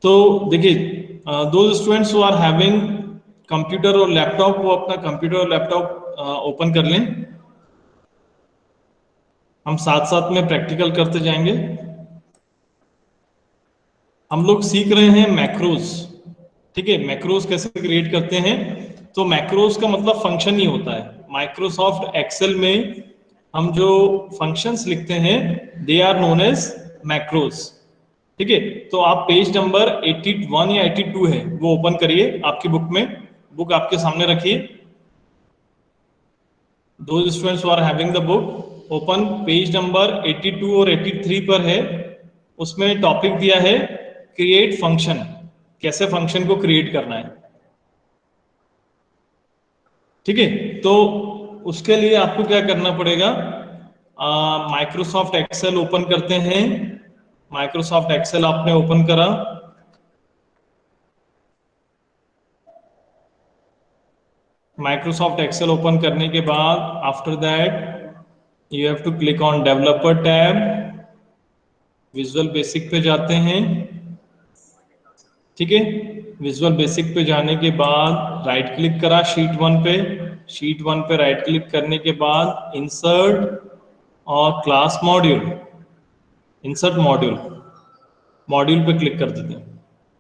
तो देखिए, दो students who are having computer और लैपटॉप, वो अपना कंप्यूटर और लैपटॉप ओपन कर लें। हम साथ साथ में प्रैक्टिकल करते जाएंगे। हम लोग सीख रहे हैं मैक्रोज। ठीक है, मैक्रोज कैसे क्रिएट करते हैं। तो मैक्रोज का मतलब फंक्शन ही होता है। माइक्रोसॉफ्ट एक्सेल में हम जो फंक्शंस लिखते हैं they are known as macros. ठीक है, तो आप पेज नंबर 81 या 82 है वो ओपन करिए आपकी बुक में। बुक आपके सामने रखिए। दो students who are having the book open, page number 82 और 83 पर है। उसमें टॉपिक दिया है क्रिएट फंक्शन, कैसे फंक्शन को क्रिएट करना है। ठीक है, तो उसके लिए आपको क्या करना पड़ेगा, माइक्रोसॉफ्ट एक्सेल ओपन करते हैं। माइक्रोसॉफ्ट एक्सेल आपने ओपन करा। माइक्रोसॉफ्ट एक्सेल ओपन करने के बाद after that you have to click on developer tab. Visual Basic पे जाते हैं। ठीक है, विजुअल बेसिक पे जाने के बाद राइट क्लिक करा शीट 1 पे। शीट 1 पे राइट क्लिक करने के बाद इंसर्ट और class module, insert module, module पे क्लिक कर देते हैं।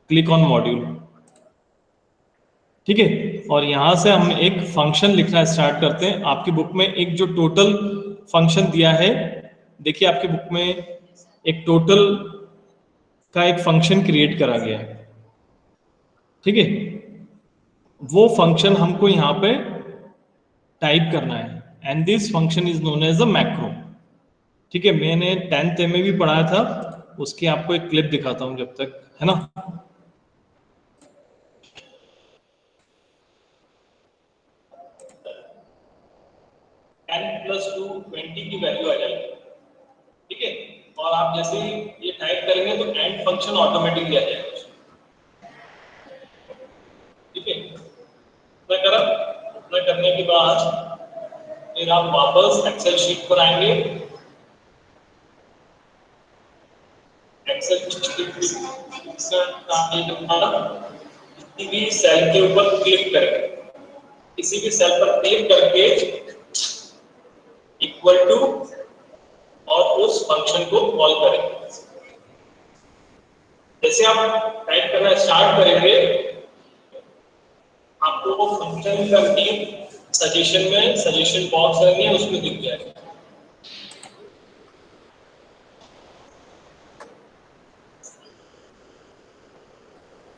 Click on module. ठीक है, और यहां से हम एक फंक्शन लिखना स्टार्ट करते हैं। आपकी बुक में एक जो टोटल फंक्शन दिया है, देखिए आपकी बुक में एक टोटल का एक फंक्शन क्रिएट करा गया है। ठीक है, वो फंक्शन हमको यहां पे टाइप करना है and this function is known as a macro. ठीक है, मैंने 10th में भी पढ़ाया था, उसकी आपको एक क्लिप दिखाता हूं जब तक, है ना। 10 + 2 20 की वैल्यू आ जाएगी। ठीक है, और आप जैसे ही ये टाइप करेंगे तो एंड फंक्शन ऑटोमेटिकली आ जाएगा। ठीक है, इतना करा। इतना करने के बाद फिर आप वापस एक्सेल शीट पर आएंगे। एक्सेल शीट किसी भी सेल के ऊपर क्लिक करें। किसी भी सेल पर क्लिक करके इक्वल टू और उस फंक्शन को कॉल करें। जैसे आप टाइप करना स्टार्ट करेंगे, आपको वो फंक्शन का नेम सजेशन में, सजेशन बॉक्स रहेंगे उसमें दिख जाएगा।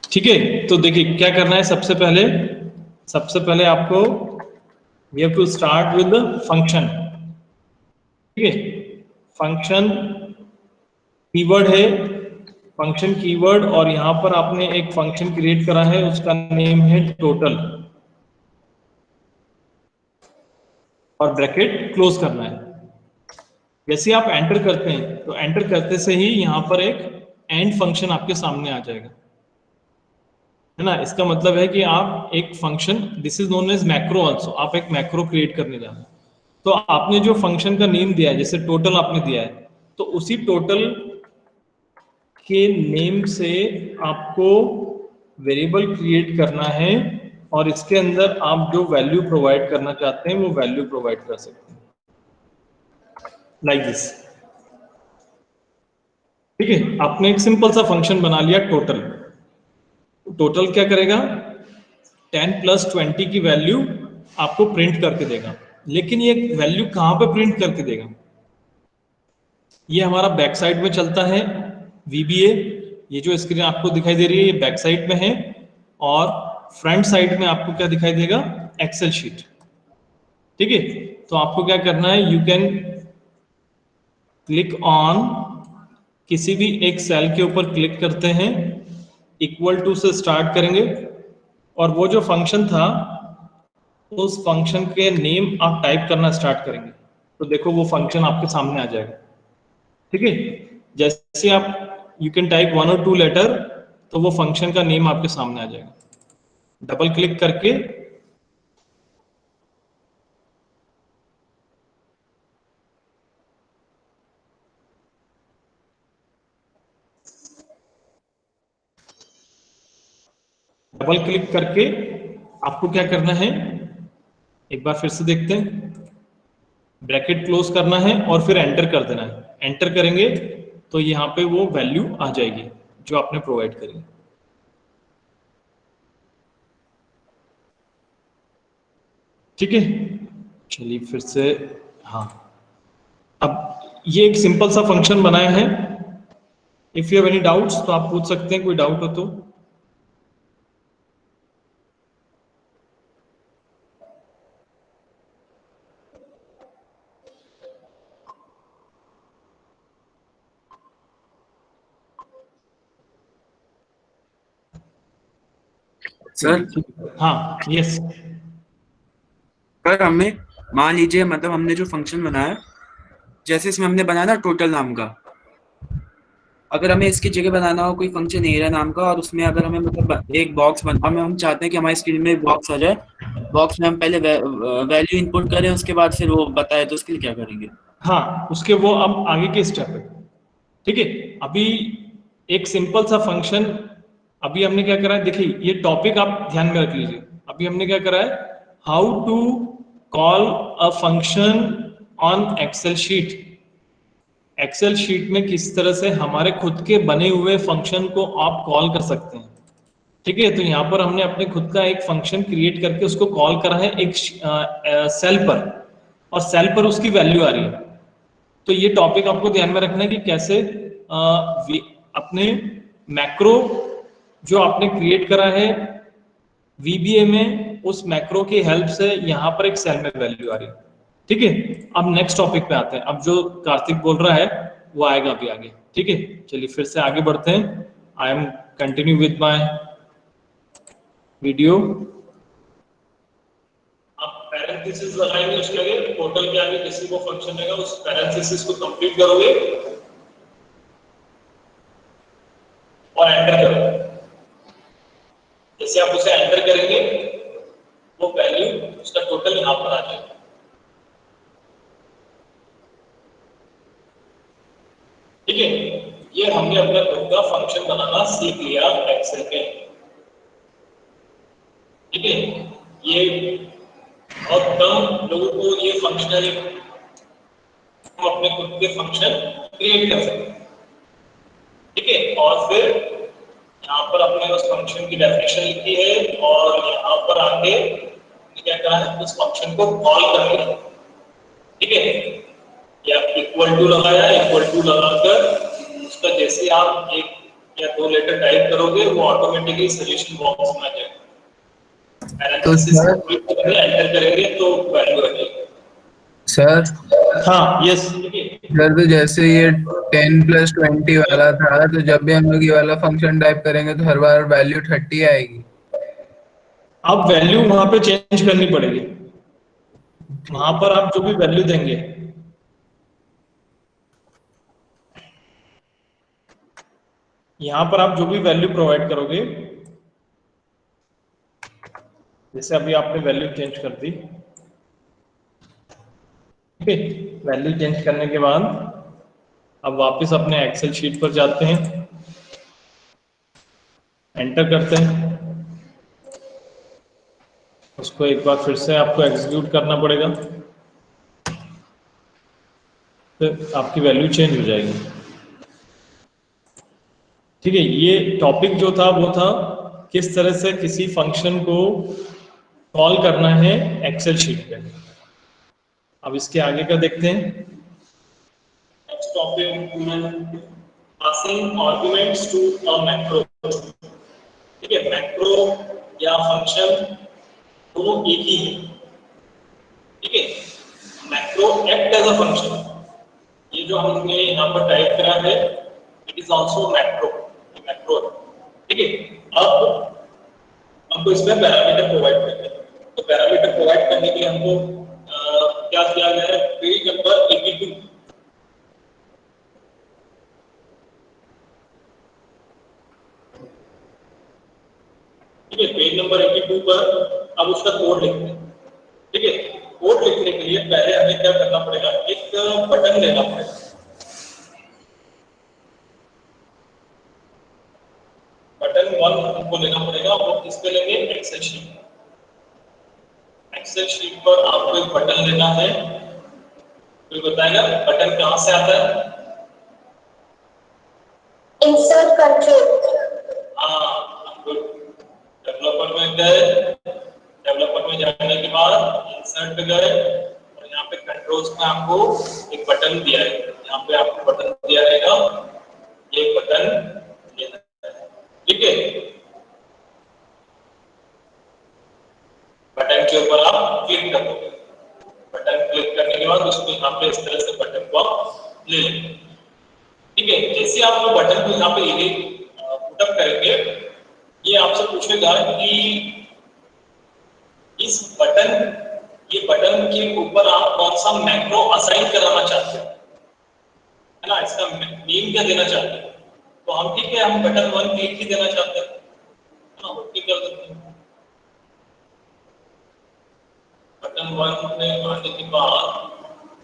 ठीक है, तो देखिए क्या करना है। सबसे पहले आपको we have to start with the function. ठीक है, फंक्शन कीवर्ड है, फंक्शन कीवर्ड, और यहां पर आपने एक फंक्शन क्रिएट करा है, उसका नेम है टोटल, और ब्रैकेट क्लोज करना है। जैसे आप एंटर करते हैं तो एंटर करते से ही यहां पर एक एंड फंक्शन आपके सामने आ जाएगा, है ना। इसका मतलब है कि आप एक function, this is known as macro also, आप एक मैक्रो क्रिएट करने जा रहे हैं। तो आपने जो फंक्शन का नेम दिया है, जैसे टोटल आपने दिया है, तो उसी टोटल के नेम से आपको वेरिएबल क्रिएट करना है, और इसके अंदर आप जो वैल्यू प्रोवाइड करना चाहते हैं वो वैल्यू प्रोवाइड कर सकते हैं, लाइक दिस। ठीक है, आपने एक सिंपल सा फंक्शन बना लिया टोटल। टोटल क्या करेगा, 10 + 20 की वैल्यू आपको प्रिंट करके देगा। लेकिन ये वैल्यू कहां पे प्रिंट करके देगा, ये हमारा बैक साइड में चलता है VBA। ये जो स्क्रीन आपको दिखाई दे रही है ये बैक साइड में है, और फ्रंट साइड में आपको क्या दिखाई देगा, एक्सेल शीट। ठीक है, तो आपको क्या करना है, यू कैन क्लिक ऑन, किसी भी एक सेल के ऊपर क्लिक करते हैं, इक्वल टू से स्टार्ट करेंगे, और वो जो फंक्शन था उस फंक्शन के नेम आप टाइप करना स्टार्ट करेंगे, तो देखो वो फंक्शन आपके सामने आ जाएगा। ठीक है, जैसे आप यू कैन टाइप 1 और 2 लेटर, तो वो फंक्शन का नेम आपके सामने आ जाएगा। डबल क्लिक करके डबल क्लिक करके आपको क्या करना है, एक बार फिर से देखते हैं, ब्रैकेट क्लोज करना है और फिर एंटर कर देना है। एंटर करेंगे तो यहाँ पे वो वैल्यू आ जाएगी जो आपने प्रोवाइड करी। ठीक है, चलिए फिर से, हाँ अब ये एक सिंपल सा फंक्शन बनाया है। If you have any doubts तो आप पूछ सकते हैं, कोई डाउट हो तो। सर हाँ, यस। सर हमें मान लीजिए मतलब हमने जो फंक्शन बनाया, जैसे इसमें हमने बनाया ना टोटल नाम का, अगर हमें इसकी जगह बनाना हो कोई फंक्शन एरिया नाम का, और उसमें अगर हमें मतलब एक बॉक्स बन, हम चाहते हैं कि हमारी स्क्रीन में एक बॉक्स आ जाए, बॉक्स में हम पहले वैल्यू इनपुट करें, उसके बाद फिर वो बताए, तो उसके लिए क्या करेंगे? हाँ, उसके वो अब आगे के स्टेप है। ठीक है, अभी एक सिंपल सा फंक्शन, अभी हमने क्या करा है, देखिए ये टॉपिक आप ध्यान में रख लीजिए। अभी हमने क्या करा है, how to call a function on Excel sheet. Excel sheet में किस तरह से हमारे खुद के बने हुए फंक्शन को आप कॉल कर सकते हैं। ठीक है, तो यहाँ पर हमने अपने खुद का एक फंक्शन क्रिएट करके उसको कॉल करा है एक सेल पर, और सेल पर उसकी वैल्यू आ रही है। तो ये टॉपिक आपको ध्यान में रखना है कि कैसे अपने मैक्रो जो आपने क्रिएट करा है VBA में, उस मैक्रो की हेल्प से यहाँ पर एक सेल में वैल्यू आ रही है। ठीक है, अब नेक्स्ट टॉपिक पे आते हैं। अब जो कार्तिक बोल रहा है वो आएगा अभी आगे। ठीक है, चलिए फिर से आगे बढ़ते हैं। I am continue with my video. आप पैरेंथेसिस लगाएंगे, उसके आगे टोटल के आगे किसी को फंक्शन रहेगा, उस पैरेंथेसिस को कंप्लीट करोगे और एंटर करोगे। जैसे आप उसे एंटर करेंगे वो वैल्यू उसका टोटल यहां पर आ जाएगा। ठीक है, ये हमने अपना खुद का फंक्शन बनाना सीख लिया एक्सेल पे। ठीक है, ये बहुत कम लोगों को ये फंक्शनल, हम अपने खुद के फंक्शन क्रिएट कर सकते हैं। ठीक है, और फिर यहाँ पर अपने उस फंक्शन की डेफिनेशन लिखी है और यहाँ पर आके क्या करा है, उस फंक्शन को कॉल कर लिया। ठीक है, या इक्वल टू लगाया, इक्वल टू लगाकर उसका जैसे आप एक या दो लेटर टाइप करोगे वो ऑटोमेटिकली सजेशन बॉक्स में आ जाएगा। तो सर एंटर करेंगे तो वैल्यू आ जाएगी। सर हाँ, यस। सर तो जैसे ये 10+20 वाला था, तो जब भी हम लोग ये वाला फंक्शन टाइप करेंगे तो हर बार वैल्यू 30 आएगी। अब वैल्यू वहां पे चेंज करनी पड़ेगी। वहां पर आप जो भी वैल्यू देंगे, यहां पर आप जो भी वैल्यू प्रोवाइड करोगे, जैसे अभी आपने वैल्यू चेंज कर दी। ठीक है, वैल्यू चेंज करने के बाद अब वापस अपने एक्सेल शीट पर जाते हैं, एंटर करते हैं, उसको एक बार फिर से आपको एग्जीक्यूट करना पड़ेगा, तो आपकी वैल्यू चेंज हो जाएगी। ठीक है, ये टॉपिक जो था वो था किस तरह से किसी फंक्शन को कॉल करना है एक्सेल शीट पे। अब इसके आगे का देखते हैं। Next topic, passing arguments to a macro. ठीक है, मैक्रो या फंक्शन दोनों एक ही है। ठीक है, macro act as a function, ये जो हमने यहाँ पर टाइप करा है it is also macro, macro. ठीक है, अब हमको इसमें पैरामीटर प्रोवाइड करते हैं। तो पैरामीटर प्रोवाइड करने के लिए हमको क्या किया गया है, पेज नंबर 82। ठीक है, पेज नंबर 82 पर अब उसका कोड लिखते हैं। ठीक है, कोड लिखने के लिए पहले हमें क्या करना पड़ेगा, एक बटन लेना पड़ेगा। बटन वन हमको लेना पड़ेगा, वो किस पे लेंगे, एक्सेल शीट। एक्सेल शीट पर आपको एक बटन लेना है, कोई बताएगा बटन कहां से आता है? इंसर्ट करके। हाँ गुड। डेवलपर में गए, डेवलपर में जाने के बाद इंसर्ट पे गए और यहाँ पे कंट्रोल्स में आपको एक बटन दिया है, यहाँ पे आपको बटन दिया रहेगा, ये बटन लेना है, ठीक है। बटन के ऊपर आप क्लिक करोगे, बटन क्लिक करने के बाद उसको यहाँ पे इस तरह से बटन को आप ले लेंगे, ठीक है। जैसे आप लोग बटन को यहाँ पे पुटअप करेंगे, ये आपसे पूछेगा कि इस बटन, ये बटन के ऊपर आप कौन सा मैक्रो असाइन कराना चाहते हैं, है ना, इसका नेम क्या देना चाहते हैं। तो हम ठीक है, हम बटन 1 क्लिक ही देना चाहते हैं, हाँ ओके कर देते हैं। बटन 1 में आने के बाद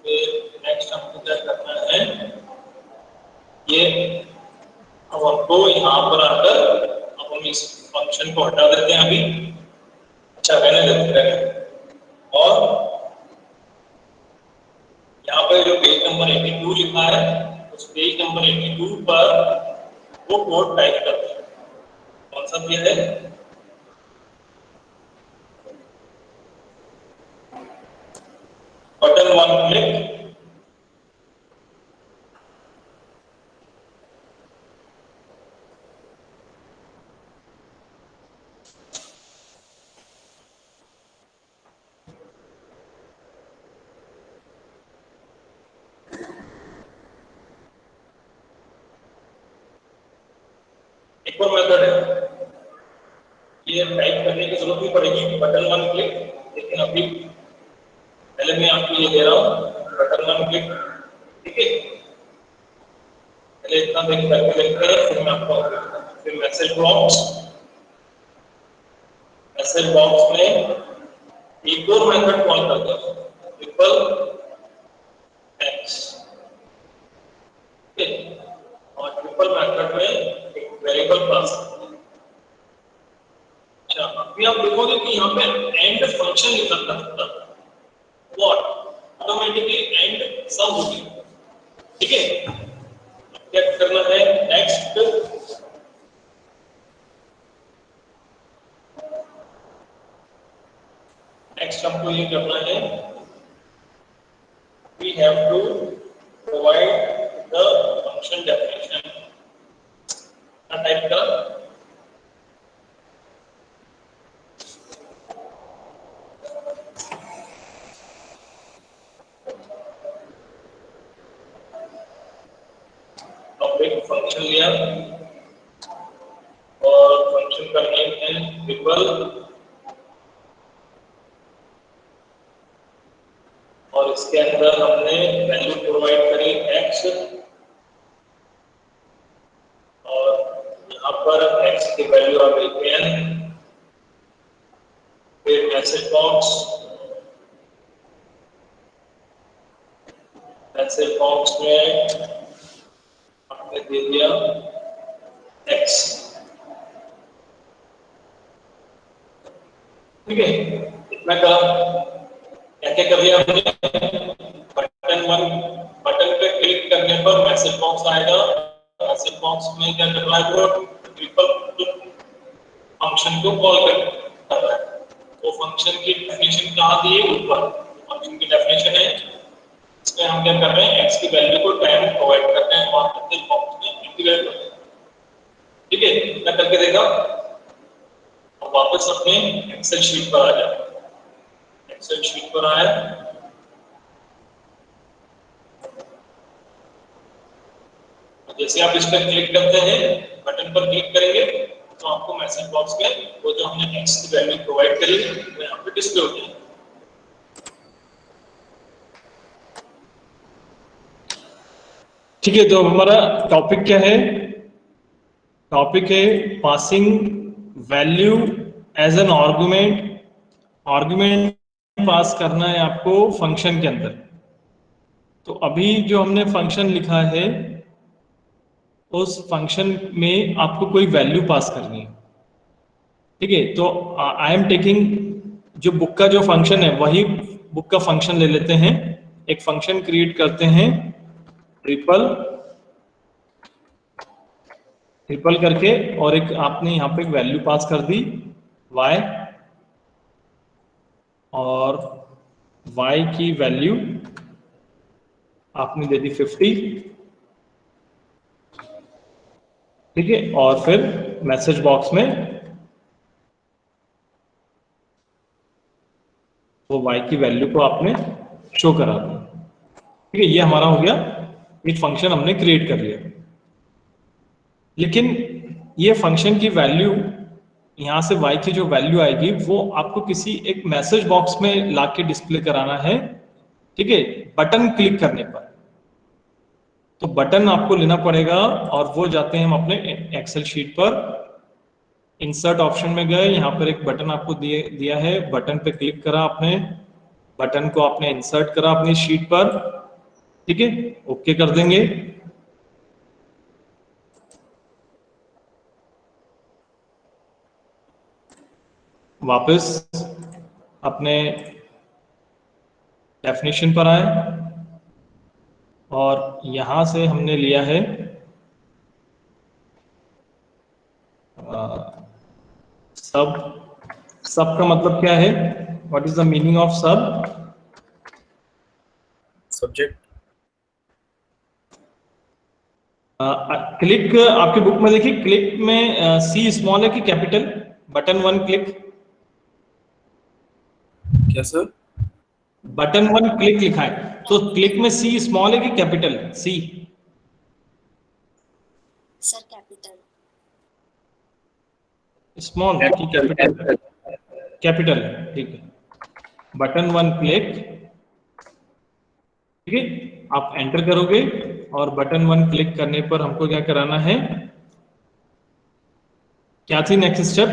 फिर नेक्स्ट हमको क्या करना है, ये अब हमको यहाँ पर आकर अब हम इस फंक्शन को हटा देते हैं अभी, अच्छा रहने देते हैं, और यहाँ पर जो पेज नंबर 82 लिखा है, उस पेज नंबर 82 पर वो कोड टाइप करते हैं। कौन सा दिया है, बटन 1 क्लिक, एक और मेथड है, ये टाइप करने की जरूरत नहीं पड़ेगी, बटन 1 क्लिक, लेकिन अभी पहले मैं आपको ये दे रहा हूँ बटन 1 क्लिक, ठीक है। पहले इतना देख करके देखते हैं, फिर मैं आपको फिर मैसेज बॉक्स, मैसेज बॉक्स में एक और मेथड कॉल करते हैं, ट्रिपल एक्स, ठीक है। और ट्रिपल मेथड में एक वेरिएबल पास करते हैं। अच्छा अभी आप देखोगे कि यहाँ पे एंड फंक्शन लिखा था, व्हाट ऑटोमेटिकली एंड सम हो गया, ठीक है। क्या करना है, नेक्स्ट हमको ये करना है, we have to provide the function definition, type करा, एक फंक्शन लिया और फंक्शन का नेम है ट्रिपल, और इसके अंदर हमने वैल्यू प्रोवाइड करी x, और यहाँ पर x की वैल्यू आ गई n, फिर मैसेज बॉक्स, मैसेज बॉक्स में हमने दे दिया x, ठीक है। इतना करा, क्या क्या कर दिया हमने, बटन 1, बटन पे क्लिक करने पर मैसेज बॉक्स आएगा, मैसेज बॉक्स में क्या करना है, वो ट्रिपल फंक्शन को कॉल कर रहा है। तो फंक्शन की डेफिनेशन कहाँ दी है, ऊपर फंक्शन की डेफिनेशन है, इसमें हम क्या कर रहे हैं, x की वैल्यू को 10 प्रोवाइड करते हैं और मैसेज बॉक्स में इंटीग्रेट करते हैं, ठीक है। क्या करके देगा, अब वापस अपने एक्सेल शीट पर आ जाए, एक्सेल शीट पर आया, जैसे आप इस पर क्लिक करते हैं, बटन पर क्लिक करेंगे तो आपको मैसेज बॉक्स में वो जो हमने x की वैल्यू प्रोवाइड करी वो यहाँ पे डिस्प्ले हो जाएगी, ठीक है। तो हमारा टॉपिक क्या है, टॉपिक है passing value as an argument, argument pass करना है आपको फंक्शन के अंदर। तो अभी जो हमने फंक्शन लिखा है, उस फंक्शन में आपको कोई वैल्यू पास करनी है, ठीक है, तो आई एम टेकिंग जो बुक का जो फंक्शन है वही बुक का फंक्शन ले लेते हैं, एक फंक्शन क्रिएट करते हैं ट्रिपल करके, और एक आपने यहाँ पे एक वैल्यू पास कर दी y, और y की वैल्यू आपने दे दी 50, ठीक है, और फिर मैसेज बॉक्स में वो y की वैल्यू को आपने शो करा दिया। ठीक है, ये हमारा हो गया, एक फंक्शन हमने क्रिएट कर लिया। लेकिन ये फंक्शन की वैल्यू, यहाँ से y की जो वैल्यू आएगी वो आपको किसी एक मैसेज बॉक्स में लाके डिस्प्ले कराना है। ठीक है, बटन क्लिक करने पर, तो बटन आपको लेना पड़ेगा, और वो जाते हैं हम अपने एक्सेल शीट पर, इंसर्ट ऑप्शन में गए, यहाँ पर एक बटन आपको दिया है, बटन पे क्लिक करा आपने, बटन को आपने इंसर्ट करा अपनी शीट पर, ठीक है, ओके कर देंगे। वापस अपने डेफिनेशन पर आए, और यहां से हमने लिया है सब का मतलब क्या है, what is the meaning of सब? सब्जेक्ट। क्लिक आपके बुक में देखिए, क्लिक में सी स्मॉल है कि कैपिटल? बटन वन क्लिक, क्या सर? बटन वन क्लिक लिखा है, तो क्लिक में सी स्मॉल है कि कैपिटल? सी सर कैपिटल। स्मॉल कि कैपिटल? कैपिटल, ठीक है। बटन वन क्लिक, ठीक है, आप एंटर करोगे, और बटन वन क्लिक करने पर हमको क्या कराना है, क्या थी नेक्स्ट स्टेप,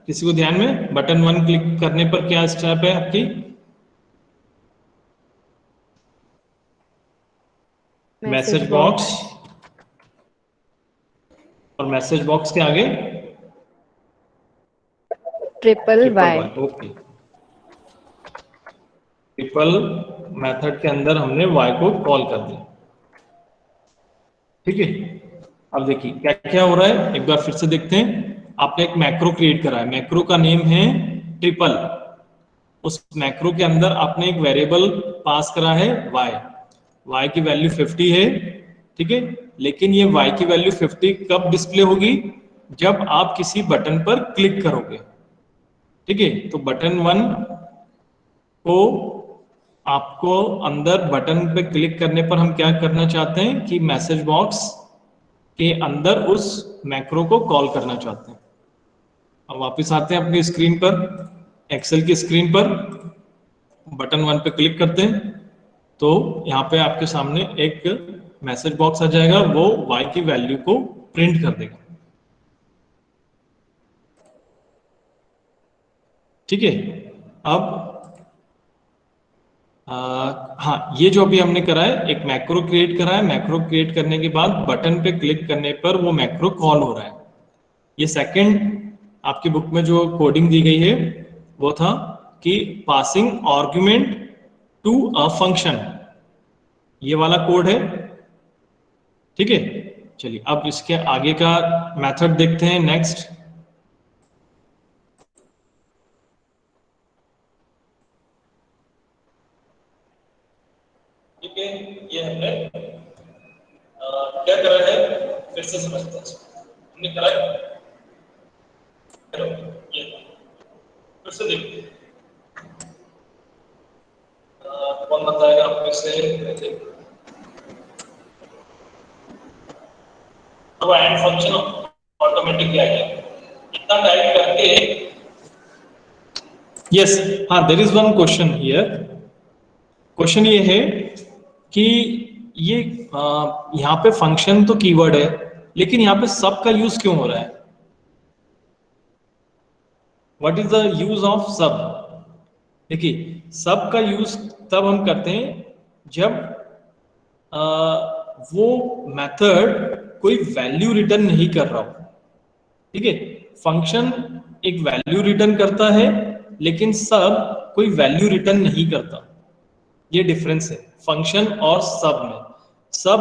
किसी को ध्यान में? बटन वन क्लिक करने पर क्या स्टेप है आपकी? मैसेज बॉक्स, और मैसेज बॉक्स के आगे triple y. Okay, triple method के अंदर हमने y को कॉल कर दिया। ठीक है, अब देखिए क्या क्या हो रहा है, एक बार फिर से देखते हैं। आपने एक मैक्रो क्रिएट करा है, मैक्रो का नेम है ट्रिपल। उस मैक्रो के अंदर आपने एक वेरिएबल पास करा है y की वैल्यू 50 है। ठीक है, लेकिन ये y की वैल्यू 50 कब डिस्प्ले होगी? जब आप किसी बटन पर क्लिक करोगे। ठीक है, तो बटन वन को आपको अंदर बटन पे क्लिक करने पर हम क्या करना चाहते हैं कि मैसेज बॉक्स के अंदर उस मैक्रो को कॉल करना चाहते हैं। अब वापस आते हैं अपनी स्क्रीन पर, एक्सेल की स्क्रीन पर, बटन वन पे क्लिक करते हैं, तो यहाँ पे आपके सामने एक मैसेज बॉक्स आ जाएगा, वो y की वैल्यू को प्रिंट कर देगा। ठीक है, अब हाँ, ये जो अभी हमने करा है, एक मैक्रो क्रिएट करा है, मैक्रो क्रिएट करने के बाद बटन पे क्लिक करने पर वो मैक्रो कॉल हो रहा है। ये सेकंड आपकी बुक में जो कोडिंग दी गई है वो था कि passing argument to a function, ये वाला कोड है। ठीक है, चलिए अब इसके आगे का मेथड देखते हैं। नेक्स्ट, ठीक है, ये हमने क्या करा है, फिर से समझते हैं। हमने करा है, ये फिर से देखिए, कौन बताएगा आप में से? अब एंड फंक्शन ऑटोमेटिकली आ गया, इतना टाइप करके। यस, हाँ, there is one question here. Question ये है कि ये यहाँ पे फंक्शन तो कीवर्ड है, लेकिन यहाँ पे सब का यूज क्यों हो रहा है? What is the use of सब? देखिए, सब का यूज तब हम करते हैं जब वो मेथड कोई वैल्यू रिटर्न नहीं कर रहा हो। ठीक है, फंक्शन एक वैल्यू रिटर्न करता है, लेकिन सब कोई वैल्यू रिटर्न नहीं करता। ये डिफरेंस है फंक्शन और सब में। सब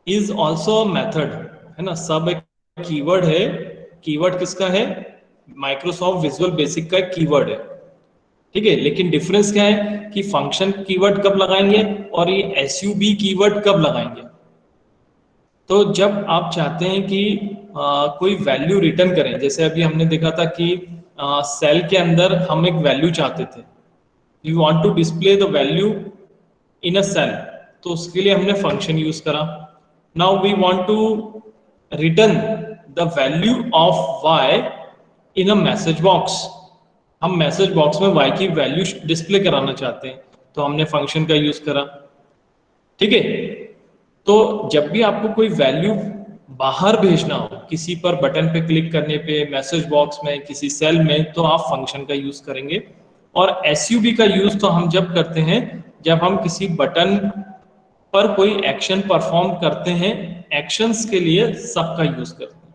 इज ऑल्सो मेथड, है ना। सब एक कीवर्ड है। कीवर्ड किसका है? माइक्रोसॉफ्ट विजुअल बेसिक का कीवर्ड है, ठीक है। लेकिन डिफरेंस क्या है कि फंक्शन कीवर्ड कब लगाएंगे और ये एसयूबी कीवर्ड कब लगाएंगे। तो जब आप चाहते हैं कि कोई वैल्यू रिटर्न करें, जैसे अभी हमने देखा था कि सेल के अंदर हम एक वैल्यू चाहते थे, you want to display the value in a cell, तो उसके लिए हमने फंक्शन यूज करा। Now we want to return the value of y in a message box. हम मैसेज बॉक्स में y की वैल्यू डिस्प्ले कराना चाहते हैं, तो हमने फंक्शन का यूज करा, ठीक है। तो जब भी आपको कोई वैल्यू बाहर भेजना हो, किसी पर बटन पे क्लिक करने पे, मैसेज बॉक्स में, किसी सेल में, तो आप फंक्शन का यूज करेंगे। और एसयूबी का यूज तो हम जब करते हैं जब हम किसी बटन पर कोई एक्शन परफॉर्म करते हैं, एक्शंस के लिए सब का यूज करते हैं,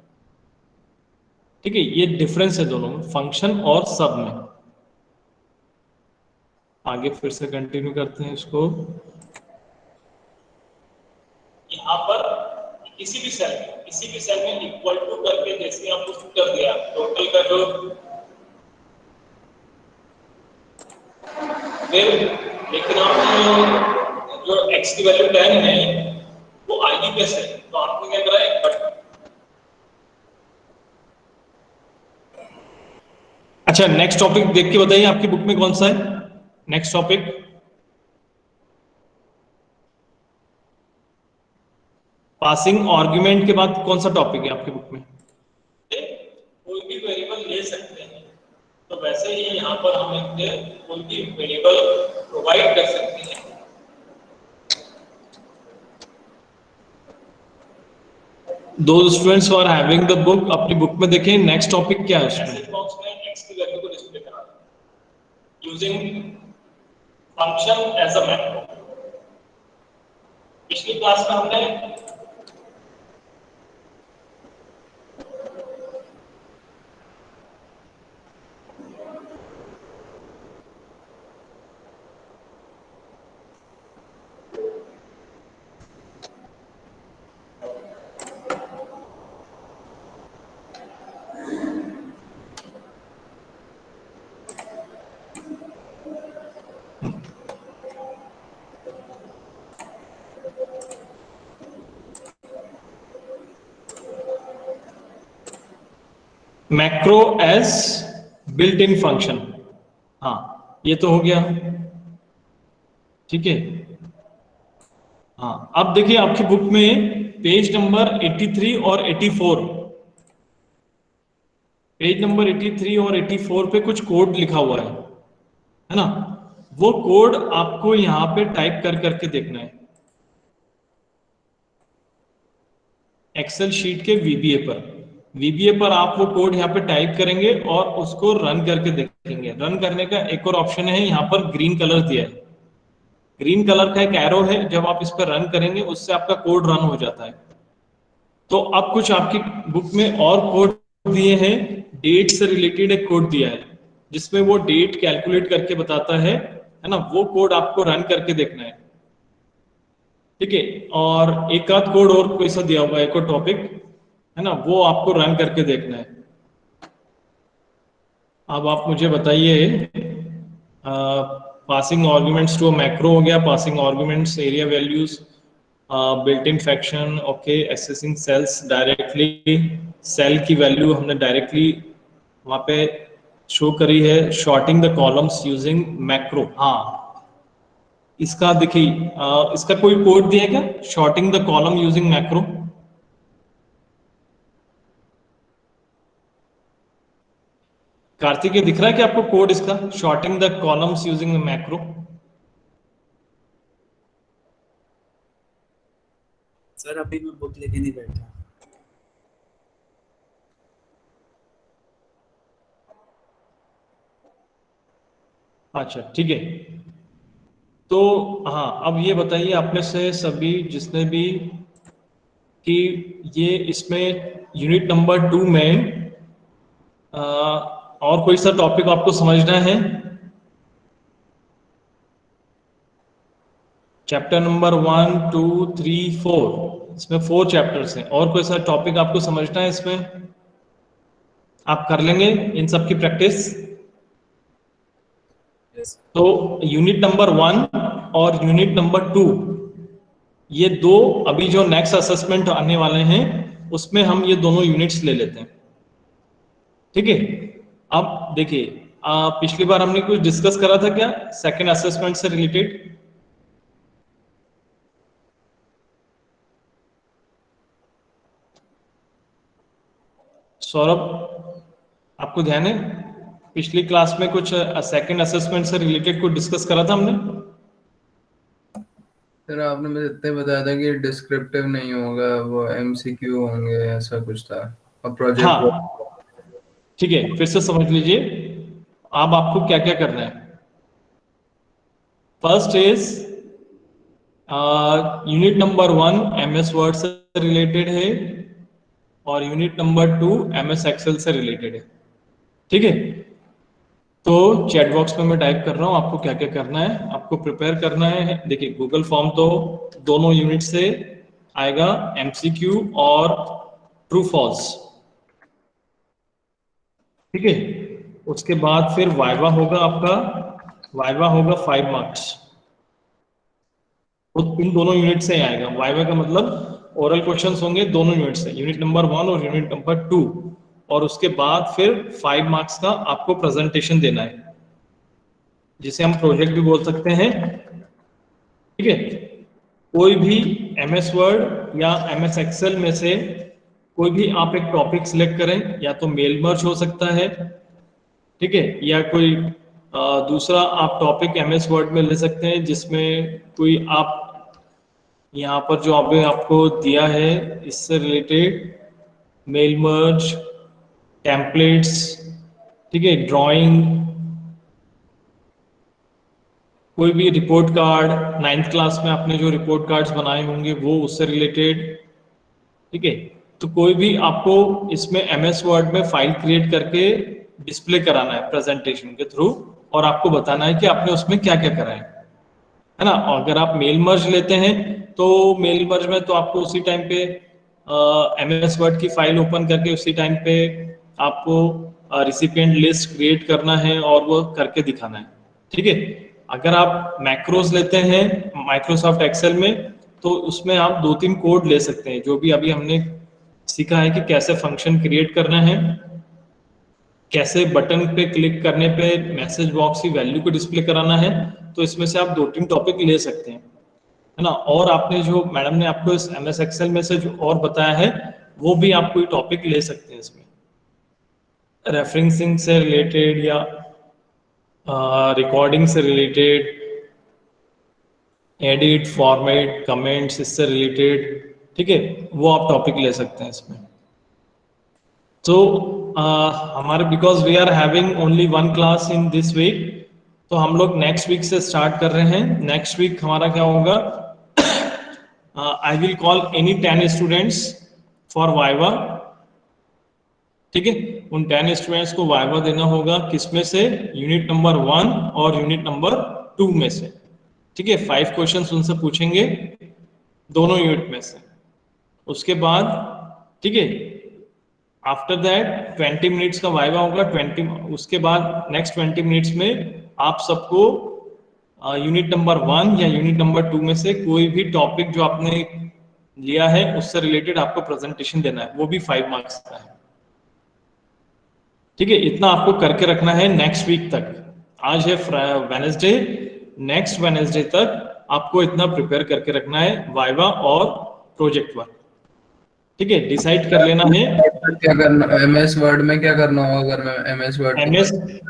ठीक है। ये डिफरेंस है दोनों में, फंक्शन और सब में। आगे फिर से कंटिन्यू करते हैं इसको। यहाँ पर किसी भी सेल में इक्वल टू करके जैसे आप उसको कर दिया, टोटल का जो फिर, लेकिन आप जो x की वैल्यू 10 है वो आईडी पे से, तो आपने क्या करा है बट। अच्छा, नेक्स्ट टॉपिक देख के बताइए आपकी बुक में कौन सा है नेक्स्ट टॉपिक। पासिंग आर्गुमेंट के बाद कौन सा टॉपिक है आपकी बुक में? कोई भी वेरिएबल ले सकते हैं, तो वैसे ही यहाँ पर हम एक कोई भी वेरिएबल प्रोवाइड कर सकते हैं। दो students are having the book, अपनी बुक में देखें नेक्स्ट टॉपिक क्या है उसमें। मैसेज बॉक्स में x की वैल्यू को डिस्प्ले कराना using function as a macro. पिछली क्लास में हमने macro as built in function, हाँ ये तो हो गया, ठीक है। हाँ, अब देखिए आपकी बुक में पेज नंबर 83 और 84, पेज नंबर 83 और 84 पे कुछ कोड लिखा हुआ है ना। वो कोड आपको यहां पे टाइप कर करके देखना है एक्सेल शीट के वीबीए पर आप वो कोड यहाँ पे टाइप करेंगे और उसको रन करके देखेंगे। रन करने का एक और ऑप्शन है, यहाँ पर ग्रीन कलर दिया है, ग्रीन कलर का एक एरो है, जब आप इस पर रन करेंगे उससे आपका कोड रन हो जाता है। तो अब कुछ आपकी बुक में और कोड दिए हैं, डेट से रिलेटेड एक कोड दिया है जिसमें वो डेट कैलकुलेट करके बताता है ना। वो कोड आपको रन करके देखना है, ठीक है। और एक आध कोड और कोई सा दिया हुआ है, एक और टॉपिक है ना, वो आपको रन करके देखना है। अब आप मुझे बताइए, पासिंग आर्गुमेंट्स टू मैक्रो हो गया, passing arguments, area values, built in function, okay, accessing cells directly, cell की वैल्यू हमने डायरेक्टली वहां पे शो करी है, sorting the columns using macro. हाँ, इसका देखिए, इसका कोई कोड दिया है क्या, sorting the column using macro? Kartik, ये दिख रहा है कि आपको कोड इसका, sorting the columns using macro? Sir अभी मैं बुक लेके नहीं बैठा। अच्छा ठीक है। तो हाँ, अब ये बताइए आप में से सभी जिसने भी कि ये इसमें यूनिट नंबर 2 में और कोई सा टॉपिक आपको समझना है? चैप्टर नंबर 1, 2, 3, 4, इसमें 4 चैप्टर्स हैं। और कोई सा टॉपिक आपको समझना है इसमें? आप कर लेंगे इन सब की प्रैक्टिस? तो यूनिट नंबर 1 और यूनिट नंबर 2, ये दो अभी जो नेक्स्ट असेसमेंट आने वाले हैं उसमें हम ये दोनों यूनिट्स ले लेते हैं। ठीक है, अब देखिए पिछली बार हमने कुछ डिस्कस करा था क्या सेकंड असेसमेंट से रिलेटेड? सौरभ, आपको ध्यान है पिछली क्लास में कुछ सेकंड असेसमेंट से रिलेटेड कुछ डिस्कस करा था हमने? सर आपने मुझे इतने बताया था कि डिस्क्रिप्टिव नहीं होगा, वो एमसीक्यू होंगे, ऐसा कुछ था। और प्रोजेक्ट हाँ ठीक है, फिर से समझ लीजिए। अब आपको क्या क्या करना है। First is unit number 1 MS word से रिलेटेड है और यूनिट नंबर 2 एमएस एक्सेल से रिलेटेड है। ठीक है, तो चैट बॉक्स में मैं टाइप कर रहा हूं आपको क्या क्या करना है। आपको प्रिपेयर करना है, देखिए गूगल फॉर्म तो दोनों यूनिट से आएगा, एमसीक्यू और ट्रू फॉल्स। ठीक है, उसके बाद फिर वाइवा होगा आपका, वाइवा होगा 5 मार्क्स। तो इन दोनों यूनिट से आएगा। वाइवा का मतलब ओरल क्वेश्चंस होंगे दोनों यूनिट से, यूनिट नंबर 1 और यूनिट नंबर 2। और उसके बाद फिर 5 मार्क्स का आपको प्रेजेंटेशन देना है, जिसे हम प्रोजेक्ट भी बोल सकते हैं। ठीक है, कोई भी एमएस वर्ड या एमएस एक्सेल में से कोई भी आप एक टॉपिक सिलेक्ट करें, या तो मेल मर्ज हो सकता है, ठीक है, या कोई दूसरा आप टॉपिक एमएस वर्ड में ले सकते हैं जिसमें कोई आप यहाँ पर जो अभी आपको दिया है इससे रिलेटेड मेल मर्ज, टेम्पलेट्स, ठीक है, ड्राइंग, कोई भी रिपोर्ट कार्ड, 9th क्लास में आपने जो रिपोर्ट कार्ड्स बनाए होंगे वो उससे रिलेटेड। ठीक है, तो कोई भी आपको इसमें एमएस वर्ड में फाइल क्रिएट करके डिस्प्ले कराना है प्रेजेंटेशन के थ्रू, और आपको बताना है कि आपने उसमें क्या क्या करा है ना। और अगर आप मेल मर्ज लेते हैं तो मेल मर्ज में तो आपको उसी टाइम पे एमएस वर्ड की फाइल ओपन करके उसी टाइम पे आपको रिसिपिएंट लिस्ट क्रिएट करना है और वो करके दिखाना है। ठीक है, अगर आप मैक्रोज लेते हैं माइक्रोसॉफ्ट एक्सेल में तो उसमें आप 2-3 कोड ले सकते हैं, जो भी अभी हमने सीखा है कि कैसे फंक्शन क्रिएट करना है, कैसे बटन पे क्लिक करने पे मैसेज बॉक्स की वैल्यू को डिस्प्ले कराना है। तो इसमें से आप 2-3 टॉपिक ले सकते हैं, है ना। और आपने जो मैडम ने आपको इस एमएस एक्सेल में से जो और बताया है वो भी आप कोई टॉपिक ले सकते हैं इसमें, रेफरेंसिंग से रिलेटेड या रिकॉर्डिंग से रिलेटेड, एडिट, फॉर्मेट, कमेंट्स, इससे रिलेटेड। ठीक है, वो आप टॉपिक ले सकते हैं इसमें। तो हमारे because we are having only 1 class in this week, तो हम लोग नेक्स्ट वीक से स्टार्ट कर रहे हैं। नेक्स्ट वीक हमारा क्या होगा, I will call any 10 students for viva. ठीक है, उन 10 स्टूडेंट्स को वाइवा देना होगा, किसमें से, यूनिट नंबर 1 और यूनिट नंबर 2 में से। ठीक है, 5 क्वेश्चंस उनसे पूछेंगे दोनों यूनिट में से। उसके बाद ठीक है, आफ्टर दैट 20 मिनट्स का वाइवा होगा। 20 उसके बाद नेक्स्ट 20 मिनट्स में आप सबको यूनिट नंबर 1 या यूनिट नंबर 2 में से कोई भी टॉपिक जो आपने लिया है उससे रिलेटेड आपको प्रेजेंटेशन देना है, वो भी 5 मार्क्स का है। ठीक है, इतना आपको करके रखना है नेक्स्ट वीक तक। आज है वेडनेसडे, नेक्स्ट वेडनेसडे तक आपको इतना प्रिपेयर करके रखना है, वाइवा और प्रोजेक्ट वर्क। ठीक है, डिसाइड कर लेना है क्या करना, एमएस वर्ड में क्या करना होगा अगर मैं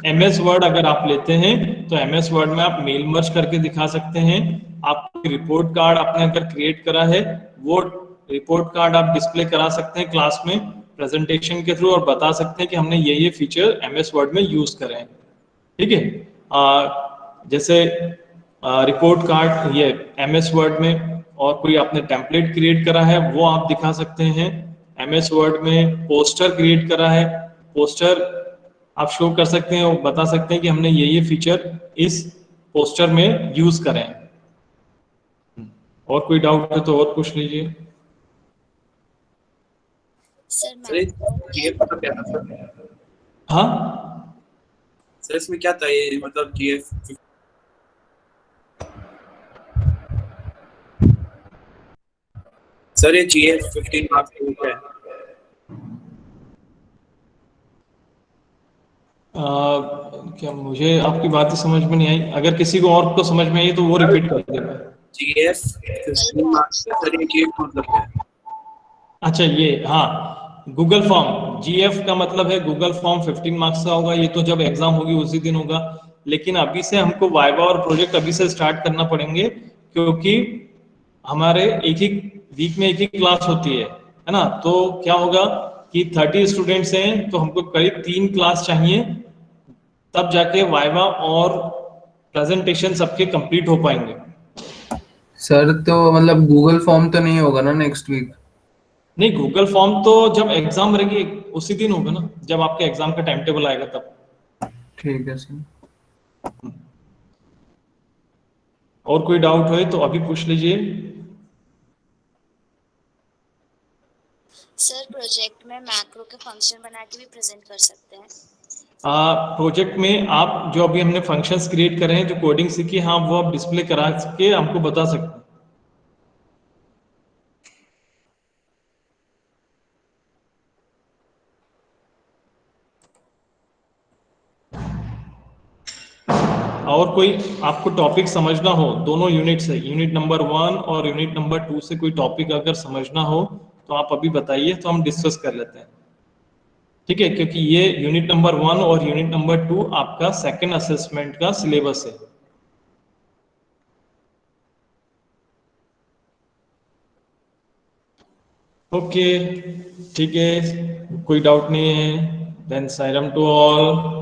एमएस वर्ड अगर आप लेते हैं तो एमएस वर्ड में आप मेल मर्ज करके दिखा सकते हैं। आप रिपोर्ट कार्ड आपने अगर क्रिएट करा है वो रिपोर्ट कार्ड आप डिस्प्ले करा सकते हैं क्लास में प्रेजेंटेशन के थ्रू, और बता सकते हैं कि हमने ये फीचर एमएस वर्ड में यूज करे हैं। ठीक है, जैसे रिपोर्ट कार्ड ये एमएस वर्ड में, और कोई आपने टेम्पलेट क्रिएट करा है वो आप दिखा सकते हैं। एमएस वर्ड में पोस्टर क्रिएट करा है, पोस्टर आप शो कर सकते हैं और बता सकते हैं कि हमने ये फीचर इस पोस्टर में यूज करें। और कोई डाउट है तो और पूछ लीजिए। सर ये मतलब क्या था सर? हाँ सर इसमें क्या था ये मतलब GF? सर ये GF 15 मार्क्स का है। क्या मुझे आपकी बात समझ में नहीं आई, अगर किसी को और को समझ में आई तो वो रिपीट कर देगा। GF 15 मार्क्स का सर, ये GF मतलब क्या है? अच्छा ये हाँ, गूगल फॉर्म, जीएफ का मतलब है गूगल फॉर्म 15 मार्क्स का होगा, ये तो जब एग्जाम होगी उसी दिन होगा। लेकिन अभी से हमको वाइवा और प्रोजेक्ट अभी से स्टार्ट करना पड़ेंगे, क्योंकि हमारे एक ही वीक में एक ही क्लास होती है ना। तो क्या होगा कि 30 स्टूडेंट्स हैं तो हमको करीब 3 क्लास चाहिए, तब जाके वाइवा और प्रेजेंटेशन सबके कंप्लीट हो पाएंगे। सर तो मतलब गूगल फॉर्म तो नहीं होगा ना नेक्स्ट वीक? नहीं, गूगल फॉर्म तो जब एग्जाम रहेगी उसी दिन होगा ना, जब आपके एग्जाम का टाइम टेबल आएगा तब। ठीक है सर। और कोई डाउट हो तो अभी पूछ लीजिए। सर प्रोजेक्ट में मैक्रो के फंक्शन बना के भी प्रेजेंट कर सकते हैं? प्रोजेक्ट में आप जो अभी हमने फंक्शंस क्रिएट करे हैं, जो कोडिंग सीखी, हाँ वो आप डिस्प्ले करा के हमको बता सकते हैं। और कोई आपको टॉपिक समझना हो दोनों यूनिट से, यूनिट नंबर 1 और यूनिट नंबर 2 से कोई टॉपिक अगर समझना हो तो आप अभी बताइए, तो हम डिस्कस कर लेते हैं। ठीक है, क्योंकि ये यूनिट नंबर 1 और यूनिट नंबर 2 आपका सेकंड असेसमेंट का सिलेबस है। ओके ठीक है, कोई डाउट नहीं है। Then Sairam to all.